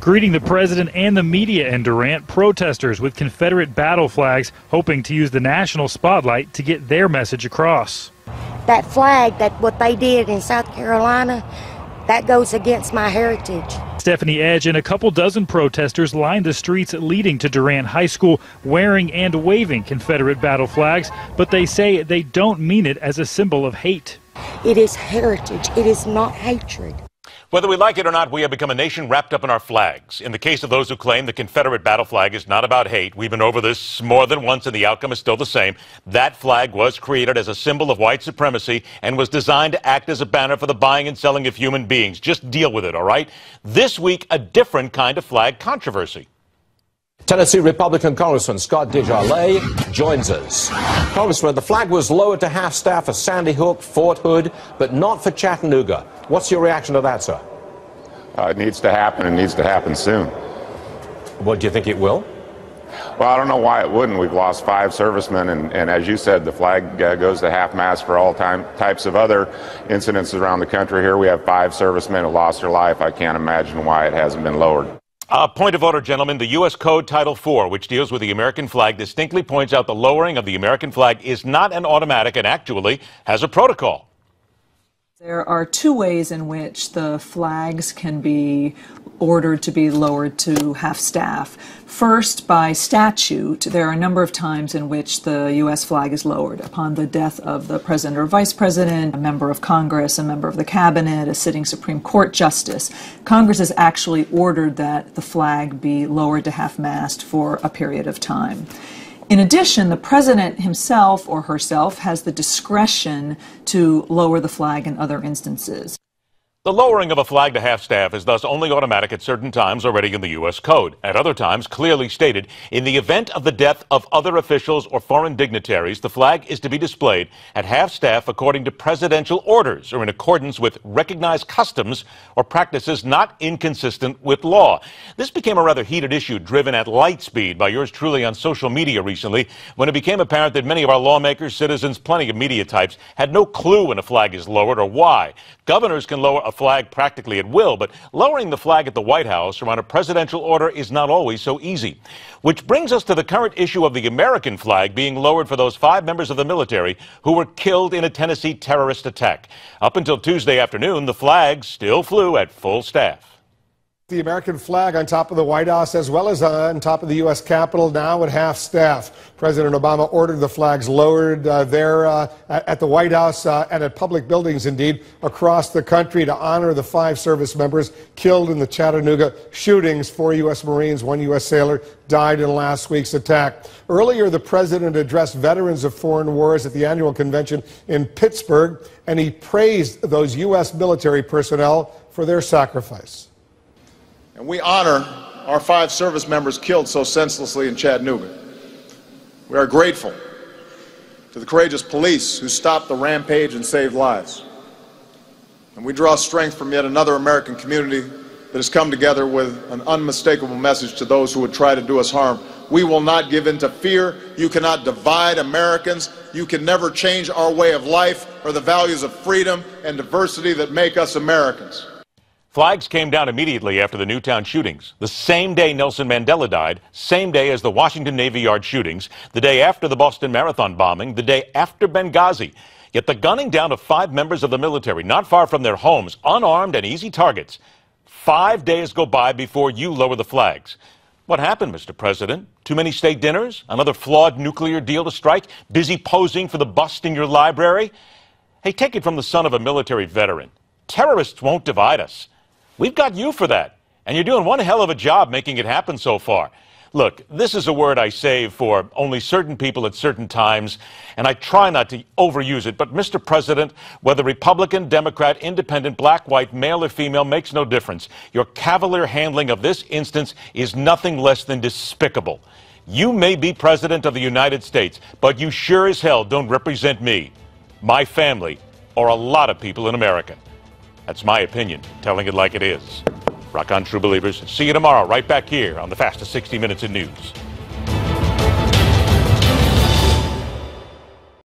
Greeting the president and the media in Durant, protesters with Confederate battle flags hoping to use the national spotlight to get their message across. That flag, that what they did in South Carolina, that goes against my heritage. Stephanie Edge and a couple dozen protesters lined the streets leading to Durant High School wearing and waving Confederate battle flags, but they say they don't mean it as a symbol of hate. It is heritage. It is not hatred. Whether we like it or not, we have become a nation wrapped up in our flags. In the case of those who claim the Confederate battle flag is not about hate, we've been over this more than once and the outcome is still the same. That flag was created as a symbol of white supremacy and was designed to act as a banner for the buying and selling of human beings. Just deal with it, all right? This week, a different kind of flag controversy. Tennessee Republican Congressman Scott DeJarlais joins us. Congressman, the flag was lowered to half-staff for Sandy Hook, Fort Hood, but not for Chattanooga. What's your reaction to that, sir? It needs to happen. It needs to happen soon. What, do you think it will? Well, I don't know why it wouldn't. We've lost 5 servicemen, and as you said, the flag goes to half-mast for all types of other incidents around the country. Here we have 5 servicemen who lost their life. I can't imagine why it hasn't been lowered. Point of order, gentlemen. The U.S. Code Title IV, which deals with the American flag, distinctly points out the lowering of the American flag is not an automatic and actually has a protocol. There are 2 ways in which the flags can be ordered to be lowered to half-staff. First, by statute, there are a number of times in which the U.S. flag is lowered upon the death of the president or vice president, a member of Congress, a member of the cabinet, a sitting Supreme Court justice. Congress has actually ordered that the flag be lowered to half-mast for a period of time. In addition, the president himself or herself has the discretion to lower the flag in other instances. The lowering of a flag to half-staff is thus only automatic at certain times already in the U.S. Code. At other times, clearly stated, in the event of the death of other officials or foreign dignitaries, the flag is to be displayed at half-staff according to presidential orders or in accordance with recognized customs or practices not inconsistent with law. This became a rather heated issue driven at light speed by yours truly on social media recently when it became apparent that many of our lawmakers, citizens, plenty of media types had no clue when a flag is lowered or why. Governors can lower a flag practically at will, but lowering the flag at the White House or on a presidential order is not always so easy. Which brings us to the current issue of the American flag being lowered for those 5 members of the military who were killed in a Tennessee terrorist attack. Up until Tuesday afternoon, the flag still flew at full staff. The American flag on top of the White House as well as on top of the U.S. Capitol now at half-staff. President Obama ordered the flags lowered there at the White House and at public buildings, indeed, across the country to honor the 5 service members killed in the Chattanooga shootings. 4 U.S. Marines, 1 U.S. sailor died in last week's attack. Earlier, the president addressed veterans of foreign wars at the annual convention in Pittsburgh, and he praised those U.S. military personnel for their sacrifice. And we honor our 5 service members killed so senselessly in Chattanooga. We are grateful to the courageous police who stopped the rampage and saved lives. And we draw strength from yet another American community that has come together with an unmistakable message to those who would try to do us harm. We will not give in to fear. You cannot divide Americans. You can never change our way of life or the values of freedom and diversity that make us Americans. Flags came down immediately after the Newtown shootings, the same day Nelson Mandela died, same day as the Washington Navy Yard shootings, the day after the Boston Marathon bombing, the day after Benghazi. Yet the gunning down of 5 members of the military, not far from their homes, unarmed and easy targets. 5 days go by before you lower the flags. What happened, Mr. President? Too many state dinners? Another flawed nuclear deal to strike? Busy posing for the bust in your library? Hey, take it from the son of a military veteran. Terrorists won't divide us. We've got you for that, and you're doing one hell of a job making it happen so far. Look, this is a word I save for only certain people at certain times, and I try not to overuse it. But, Mr. President, whether Republican, Democrat, Independent, black, white, male or female, makes no difference. Your cavalier handling of this instance is nothing less than despicable. You may be President of the United States, but you sure as hell don't represent me, my family, or a lot of people in America. That's my opinion, telling it like it is. Rock on, true believers. See you tomorrow, right back here on the fastest 60 Minutes in News.